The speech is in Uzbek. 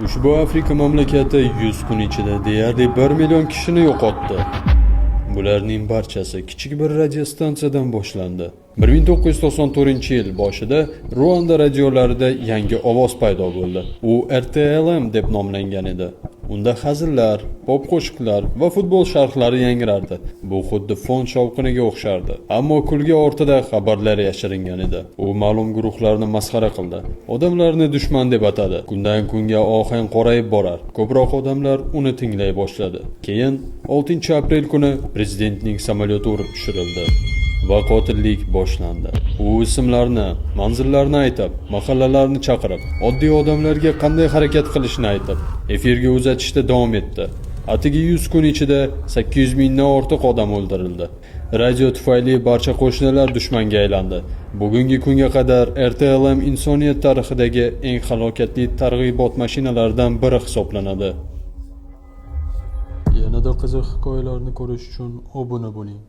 Ushbu Afrika mamlakati 100 kun ichida deyarli 1 million kishini yo'qotdi. Bularning barchasi kichik bir radiostansiyadan boshlandi. 1994-yil boshida Ruanda radiolarida yangi ovoz paydo bo'ldi. U RTLM deb nomlangan edi. Unda hazillar, pop qo'shiqlar va futbol sharhlari yangrardi. Bu xuddi fon shovqiniga o'xshardi. Ammo kulgi ortida xabarlar yashiringan edi. U ma'lum guruhlarni masxara qildi. Odamlarni dushman deb atadi. Kundan kunga ohang qorayib borar. Ko'proq odamlar uni tinglay boshladi. Keyin 6-aprel kuni prezidentning samolyoti urib tushirildi va qotillik boshlandi. U ismlarni, manzillarni aytib, mahallalarni chaqirib, oddiy odamlarga qanday harakat qilishni aytib, efirga uzatishda davom etdi. Atigi 100 kun ichida 800 mingdan ortiq odam o'ldirildi. Radio tufayli barcha qo'shnilar dushmanga aylandi. Bugungi kunga qadar RTLM insoniyat tarixidagi eng halokatli targ'ibot mashinalaridan biri hisoblanadi. Yanada qiziq hikoyalarni ko'rish uchun obuna bo'ling.